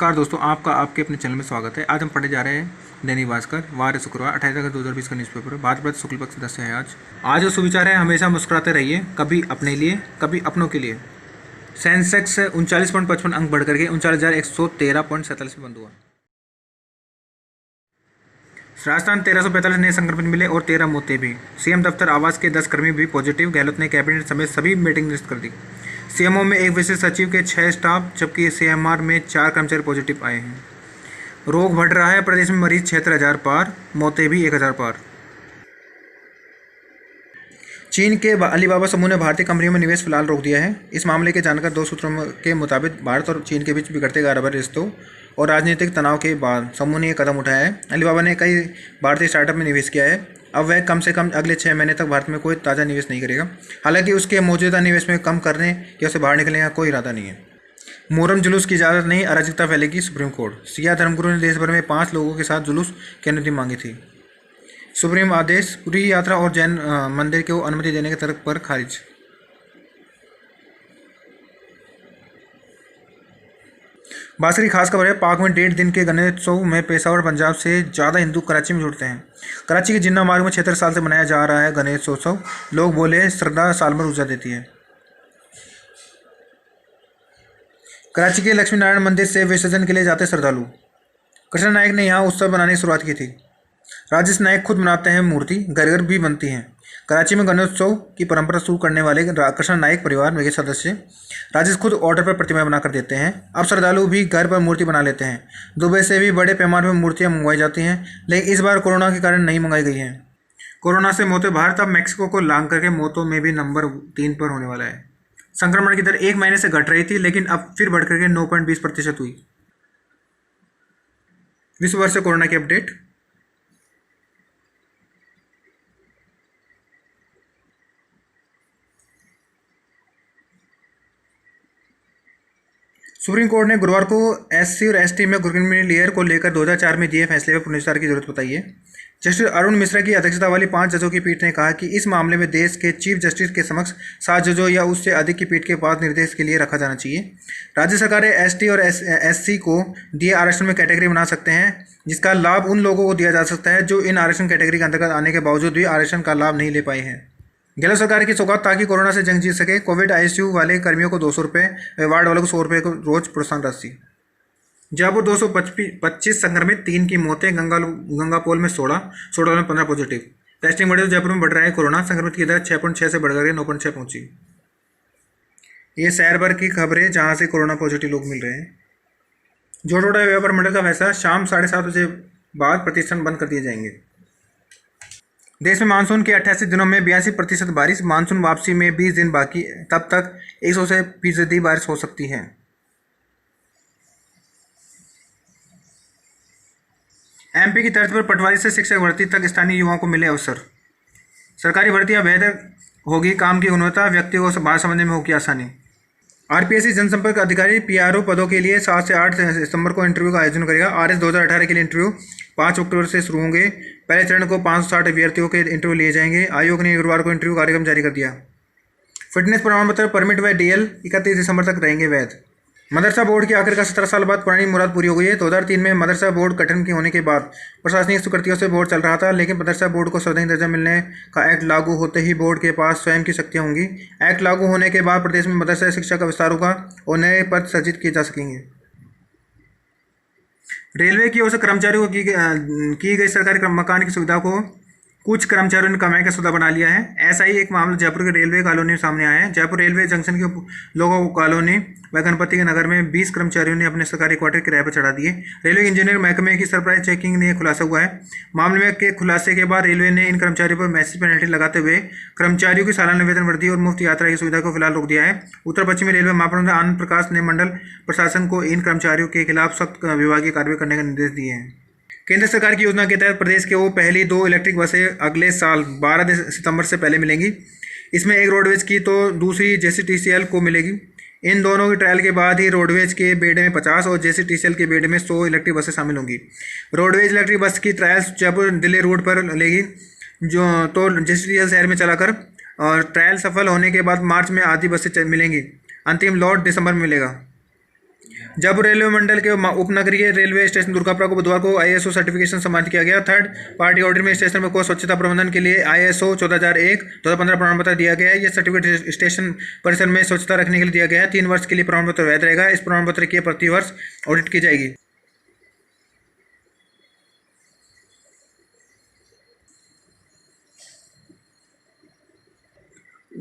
नमस्कार दोस्तों, आपका आपके अपने चैनल में स्वागत है। आज हम पढ़ने जा रहे हैं दैनिक भास्कर, वार शुक्रवार 28 अगस्त 2020 का न्यूज़पेपर है। भाद्रपद शुक्ल पक्ष 10 है। आज जो सुविचार है, हमेशा मुस्कुराते रहिए, कभी अपने लिए कभी अपनों के लिए। सेंसेक्स 39.55 अंक बढ़ करके 39,113.47 में बंद हुआ। राजस्थान 1345 नए संक्रमित मिले और 13 मौतें भी। सीएम दफ्तर आवास के 10 कर्मी भी पॉजिटिव। गहलोत ने कैबिनेट समेत सभी मीटिंग निरस्त कर दी। सीएमओ में एक विशेष सचिव के 6 स्टाफ, जबकि सीएमआर में 4 कर्मचारी पॉजिटिव आए हैं। रोग बढ़ रहा है, प्रदेश में मरीज 76,000 पार, मौतें भी 1,000 पार। चीन के अलीबाबा समूह ने भारतीय कंपनियों में निवेश फिलहाल रोक दिया है। इस मामले के जानकर 2 सूत्रों के मुताबिक भारत और चीन के बीच बिगड़ते कारोबारी रिश्तों और राजनीतिक तनाव के बाद समूह ने यह कदम उठाया है। अलीबाबा ने कई भारतीय स्टार्टअप में निवेश किया है। अब वह कम से कम अगले 6 महीने तक भारत में कोई ताज़ा निवेश नहीं करेगा। हालांकि उसके मौजूदा निवेश में कम करने या उसे बाहर निकलने का कोई इरादा नहीं है। मुहर्रम जुलूस की इजाज़त नहीं, अराजकता फैलेगी, सुप्रीम कोर्ट। सिया धर्मगुरु ने देश भर में 5 लोगों के साथ जुलूस की अनुमति मांगी थी। सुप्रीम आदेश पूरी यात्रा और जैन मंदिर को अनुमति देने के तर्क पर खारिज। बासरी खास खबर है। पाक में 1.5 दिन के गणेशोत्सव में पेशावर पंजाब से ज़्यादा हिंदू कराची में जुड़ते हैं। कराची के जिन्ना मार्ग में 76 साल से मनाया जा रहा है गणेशोत्सव। लोग बोले, श्रद्धा साल भर ऊर्जा देती है। कराची के लक्ष्मी नारायण मंदिर से विसर्जन के लिए जाते श्रद्धालु। कृष्ण नायक ने यहाँ उत्सव बनाने की शुरुआत की थी। राजेश नायक खुद बनाते हैं मूर्ति, घर घर भी बनती हैं। कराची में गणेशोत्सव की परंपरा शुरू करने वाले कृष्ण नायक परिवार के सदस्य राजेश खुद ऑर्डर पर प्रतिमा बनाकर देते हैं। अब श्रद्धालु भी घर पर मूर्ति बना लेते हैं। दुबई से भी बड़े पैमाने पर मूर्तियां मंगवाई जाती हैं, लेकिन इस बार कोरोना के कारण नहीं मंगाई गई हैं। कोरोना से मौतें। भारत अब मैक्सिको को लांघ करके मौतों में भी नंबर 3 पर होने वाला है। संक्रमण की दर 1 महीने से घट रही थी, लेकिन अब फिर बढ़ करके 9.20% हुई। विश्व भर से कोरोना की अपडेट। सुप्रीम कोर्ट ने गुरुवार को एससी और एसटी में क्रिमिनल को लेकर 2004 में दिए फैसले पर पुनर्विचार की जरूरत बताई है। जस्टिस अरुण मिश्रा की अध्यक्षता वाली 5 जजों की पीठ ने कहा कि इस मामले में देश के चीफ जस्टिस के समक्ष 7 जजों या उससे अधिक की पीठ के पास निर्देश के लिए रखा जाना चाहिए। राज्य सरकारें एसटी और एससी को दिए आरक्षण में कैटेगरी बना सकते हैं, जिसका लाभ उन लोगों को दिया जा सकता है जो इन आरक्षण कैटेगरी के अंतर्गत आने के बावजूद भी आरक्षण का लाभ नहीं ले पाए हैं। गहलोत सरकार की सौगात ताकि कोरोना से जंग जीत सके। कोविड आईसीयू वाले कर्मियों को 200 रुपये, वार्ड वालों को 100 रुपये को रोज प्रोत्साहन राशि। जयपुर 225 संक्रमित, 3 की मौतें। गंगापोल में 16 में 15 पॉजिटिव। टेस्टिंग बढ़े तो जयपुर में बढ़ रहा है कोरोना। संक्रमित की दर 6.6 से बढ़कर के 9.6 पहुंची। ये शहर भर की खबरें जहां से कोरोना पॉजिटिव लोग मिल रहे हैं। जोड़ोड़ा व्यापार मंडल का फैसला, शाम 7:30 बजे बाद प्रतिष्ठान बंद कर दिए जाएंगे। देश में मानसून के 88 दिनों में 82% बारिश। मानसून वापसी में 20 दिन बाकी, तब तक 100% बारिश हो सकती है। एमपी की तर्ज पर पटवारी से शिक्षक भर्ती तक स्थानीय युवाओं को मिले अवसर। सरकारी भर्तियां बेहतर होगी, काम की गुणवत्ता, व्यक्तियों को बात समझने में होगी आसानी। आरपीएससी जनसंपर्क अधिकारी पीआरओ पदों के लिए 7 से 8 सितंबर को इंटरव्यू का आयोजन करेगा। आरएस 2018 के लिए इंटरव्यू 5 अक्टूबर से शुरू होंगे। पहले चरण को 560 अभ्यर्थियों के इंटरव्यू लिए जाएंगे। आयोग ने गुरुवार को इंटरव्यू कार्यक्रम जारी कर दिया। फिटनेस प्रमाण पत्र, परमिट व डीएल 31 दिसंबर तक रहेंगे वैध। मदरसा बोर्ड की आखिरकार 17 साल बाद पुरानी मुराद पूरी हो गई है। 2003 में मदरसा बोर्ड गठन के होने के बाद प्रशासनिक स्वीकृतियों से बोर्ड चल रहा था, लेकिन मदरसा बोर्ड को संवैधानिक दर्जा मिलने का एक्ट लागू होते ही बोर्ड के पास स्वयं की शक्तियां होंगी। एक्ट लागू होने के बाद प्रदेश में मदरसा शिक्षा का विस्तार होगा और नए पद सृजित किए जा सकेंगे। रेलवे की ओर से कर्मचारियों को की गई सरकारी मकान की सुविधा को कुछ कर्मचारियों ने कमाई का सौदा बना लिया है। ऐसा ही एक मामला जयपुर के रेलवे कॉलोनी में सामने आया है। जयपुर रेलवे जंक्शन के लोगों कॉलोनी व गणपति के नगर में 20 कर्मचारियों ने अपने सरकारी क्वार्टर किराए पर चढ़ा दिए। रेलवे इंजीनियर महकमे की सरप्राइज चेकिंग ने खुलासा हुआ है। मामले के खुलासे के बाद रेलवे ने इन कर्मचारियों पर मैसिव पेनल्टी लगाते हुए कर्मचारियों की सालाना वेतन वृद्धि और मुफ्त यात्रा की सुविधा को फिलहाल रोक दिया है। उत्तर पश्चिमी रेलवे महाप्रबंधक आनंद प्रकाश ने मंडल प्रशासन को इन कर्मचारियों के खिलाफ सख्त विभागीय कार्रवाई करने का निर्देश दिए हैं। केंद्र सरकार की योजना के तहत प्रदेश के वो पहली 2 इलेक्ट्रिक बसें अगले साल 12 सितंबर से पहले मिलेंगी। इसमें एक रोडवेज की तो दूसरी जेसीटीसीएल को मिलेगी। इन दोनों की ट्रायल के बाद ही रोडवेज के बेड़े में 50 और जेसीटीसीएल के बेड़े में 100 इलेक्ट्रिक बसें शामिल होंगी। रोडवेज इलेक्ट्रिक बस की ट्रायल्स जयपुर दिल्ली रोड पर लेगी, जो तो जेसीटीसीएल शहर में चलाकर, और ट्रायल सफल होने के बाद मार्च में आधी बसें मिलेंगी। अंतिम लॉट दिसंबर में मिलेगा। जयपुर रेलवे मंडल के उपनगरीय रेलवे स्टेशन दुर्गापुरा को बुधवार को आईएसओ सर्टिफिकेशन सम्मानित किया गया। थर्ड पार्टी ऑडिट में स्टेशन में को स्वच्छता प्रबंधन के लिए आईएसओ 14001 2015 प्रमाण पत्र दिया गया है। यह सर्टिफिकेट स्टेशन परिसर में स्वच्छता रखने के लिए दिया गया है। 3 वर्ष के लिए प्रमाण पत्र वैध रहेगा। इस प्रमाण पत्र की प्रति वर्ष ऑडिट की जाएगी।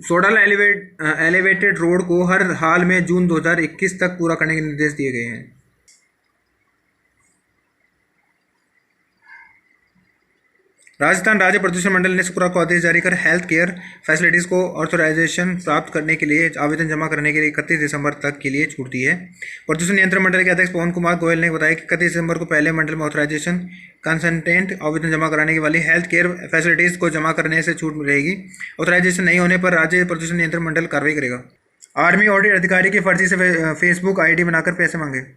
सोडल एलिवेटेड रोड को हर हाल में जून 2021 तक पूरा करने के निर्देश दिए गए हैं। राजस्थान राज्य प्रदूषण मंडल ने शुक्रवार को आदेश जारी कर हेल्थ केयर फैसिलिटीज़ को ऑथराइजेशन प्राप्त करने के लिए आवेदन जमा करने के लिए 31 दिसंबर तक के लिए छूट दी है। प्रदूषण नियंत्रण मंडल के अध्यक्ष पवन कुमार गोयल ने बताया कि 31 दिसंबर को पहले मंडल में ऑथराइजेशन कंसल्टेंट आवेदन जमा कराने वाली हेल्थ केयर फैसिलिटीज़ को जमा करने से छूट रहेगी। ऑथराइजेशन नहीं होने पर राज्य प्रदूषण नियंत्रण मंडल कार्रवाई करेगा। आर्मी ऑडिट अधिकारी की फर्जी से फेसबुक आईडी बनाकर पैसे मांगे।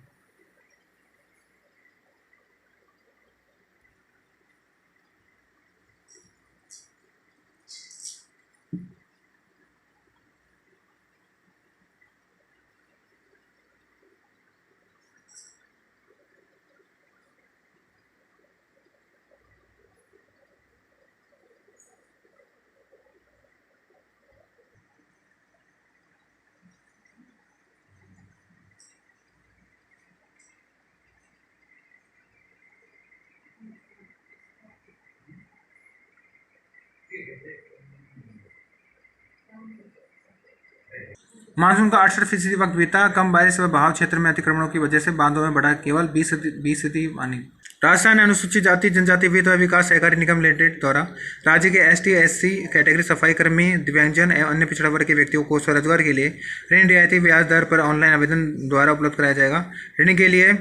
मानसून का 68% वक्त बीता। कम बारिश व बहाव क्षेत्र में अतिक्रमणों की वजह से बांधों में बढ़ा केवल 20% पानी। राजस्थान अनुसूचित जाति जनजाति वित्त व विकास सहकारी निगम लिमिटेड द्वारा राज्य के एसटी एससी कैटेगरी सफाई कर्मी दिव्यांगजन एवं अन्य पिछड़ा वर्ग के व्यक्तियों को स्वरोजगार के लिए ऋण रियायती ब्याज दर पर ऑनलाइन आवेदन द्वारा उपलब्ध कराया जाएगा। ऋण के लिए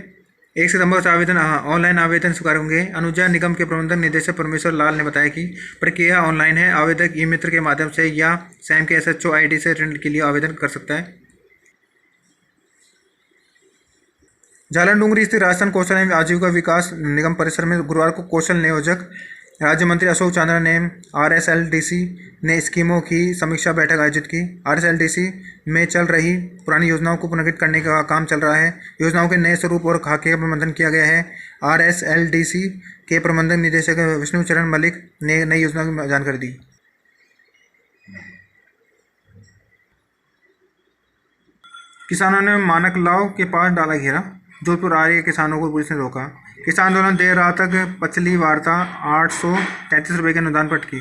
1 सितंबर से ऑनलाइन आवेदन स्वीकार होंगे। अनुजा निगम के प्रबंधक निदेशक परमेश्वर लाल ने बताया कि प्रक्रिया ऑनलाइन है। आवेदक ई मित्र के माध्यम से या सैम के एसएचओ आईडी से ऋण के लिए आवेदन कर सकता है। जालन डूंगरी स्थित राजस्थान कौशल एवं आजीविका विकास निगम परिसर में गुरुवार को कौशल नियोजक राज्य मंत्री अशोक चांद्रा ने आरएसएलडीसी ने स्कीमों की समीक्षा बैठक आयोजित की। आरएसएलडीसी में चल रही पुरानी योजनाओं को पुनर्गठित करने का काम चल रहा है। योजनाओं के नए स्वरूप और खाके का प्रबंधन किया गया है। आरएसएलडीसी के प्रबंधक निदेशक विष्णु चरण मलिक ने नई योजना की जानकारी दी। किसानों ने मानक लाव के पास डाला घेरा। जोधपुर आ रहे किसानों को पुलिस ने रोका। किसान आंदोलन देर रात तक पचली वार्ता 833 रुपये के अनुदान पर अटकी।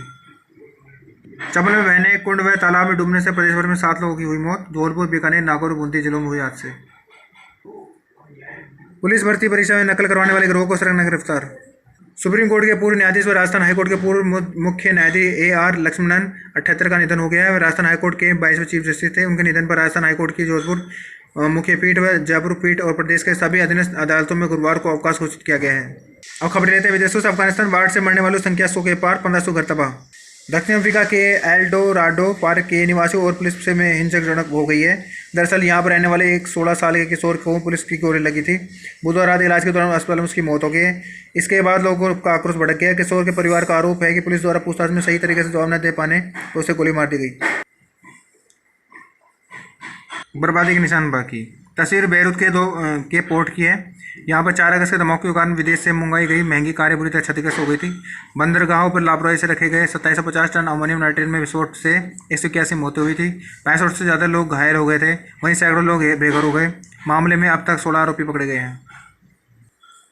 चंबल में बहने कुंड व तालाब में डूबने से प्रदेश भर में 7 लोगों की हुई मौत। धौलपुर बीकानेर नागौर और बूंदी जिलों में हुई हादसे। पुलिस भर्ती परीक्षा में नकल करवाने वाले गिरोह को सरंग गिरफ्तार। सुप्रीम कोर्ट के पूर्व न्यायाधीश व राजस्थान हाईकोर्ट के पूर्व मुख्य न्यायाधीश AR लक्ष्मणन 78 का निधन हो गया है। वे राजस्थान हाईकोर्ट के 22वें चीफ जस्टिस थे। उनके निधन पर राजस्थान हाईकोर्ट की जोधपुर मुख्य पीठ व जयपुर पीठ और प्रदेश के सभी अधीनस्थ अदालतों में गुरुवार को अवकाश घोषित किया गया है। अब खबर लेते हैं विदेशों से। अफगानिस्तान बाढ़ से मरने वालों की संख्या 100 के पार, 1500 घर तबाह। दक्षिण अफ्रीका के एल्डोराडो पार्क के निवासियों और पुलिस से में हिंसक झड़प हो गई है। दरअसल यहां पर रहने वाले एक 16 साल के किशोर को पुलिस की गोली लगी थी। बुधवार रात इलाज के दौरान अस्पताल में उसकी मौत हो गई है। इसके बाद लोगों का आक्रोश भड़क गया। किशोर के परिवार का आरोप है कि पुलिस द्वारा पूछताछ में सही तरीके से जवाब न दे पाने तो उसे गोली मार दी गई। बर्बादी के निशान बाकी। तस्वीर बेरूत के पोर्ट की है। यहाँ पर 4 अगस्त के धमाके के कारण विदेश से मंगाई गई महंगी कारें बुरी तरह क्षतिग्रस्त हो गई थी। बंदरगाहों पर लापरवाही से रखे गए 2750 टन अमोनियम नाइट्रेट में विस्फोट से 181 मौतें हुई थी। 65 से ज़्यादा लोग घायल हो गए थे। वहीं सैकड़ों लोग बेघर हो गए। मामले में अब तक 16 आरोपी पकड़े गए हैं।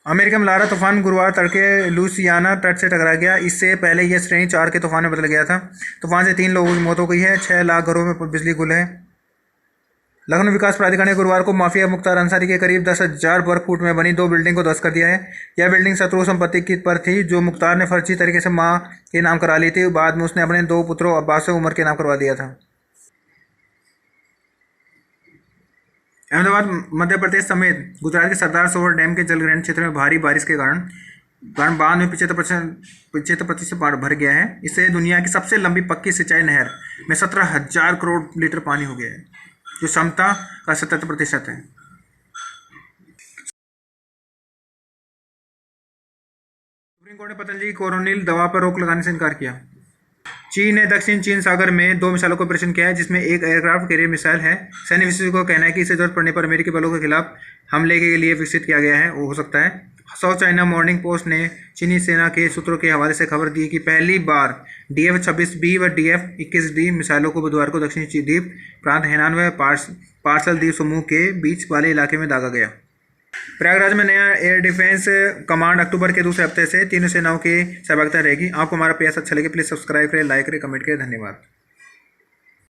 अमेरिका में लारा तूफान गुरुवार तड़के लुइसियाना तट से टकरा गया। इससे पहले यह श्रेणी 4 के तूफान में बदल गया था। तूफान से 3 लोगों की मौत हो गई है। 6 लाख घरों में बिजली गुल है। लखनऊ विकास प्राधिकरण ने गुरुवार को माफिया मुख्तार अंसारी के करीब 10,000 वर्ग फुट में बनी 2 बिल्डिंग को ध्वस्त कर दिया है। यह बिल्डिंग शत्रु संपत्ति की पर थी जो मुख्तार ने फर्जी तरीके से मां के नाम करा ली थी। बाद में उसने अपने 2 पुत्रों अब्बास और उमर के नाम करवा दिया था। अहमदाबाद मध्य प्रदेश समेत गुजरात के सरदार सरोवर डैम के जलग्रहण क्षेत्र में भारी बारिश के कारण बांध में 75% भर गया है। इससे दुनिया की सबसे लंबी पक्की सिंचाई नहर में 17,000 करोड़ लीटर पानी हो गया है, जो क्षमता का 77% है। सुप्रीम कोर्ट ने पतंजलि कोरोनिल दवा पर रोक लगाने से इनकार किया। चीन ने दक्षिण चीन सागर में 2 मिसाइलों का ऑपरेशन किया है, जिसमें एक एयरक्राफ्ट कैरियर मिसाइल है। सैन्य विशेषज्ञों का कहना है कि इसे जरूरत पड़ने पर अमेरिकी बलों के खिलाफ हमले के लिए विकसित किया गया है, वो हो सकता है। साउथ चाइना मॉर्निंग पोस्ट ने चीनी सेना के सूत्रों के हवाले से खबर दी कि पहली बार DF-26B व DF-21D मिसाइलों को बुधवार को दक्षिणी द्वीप प्रांत हैनान व पार्सल द्वीप समूह के बीच वाले इलाके में दागा गया। प्रयागराज में नया एयर डिफेंस कमांड अक्टूबर के दूसरे हफ्ते से तीनों सेनाओं की सहभागिता रहेगी। आपको हमारा प्रयास अच्छा लगे, प्लीज़ सब्सक्राइब करें, लाइक करें, कमेंट करें। धन्यवाद।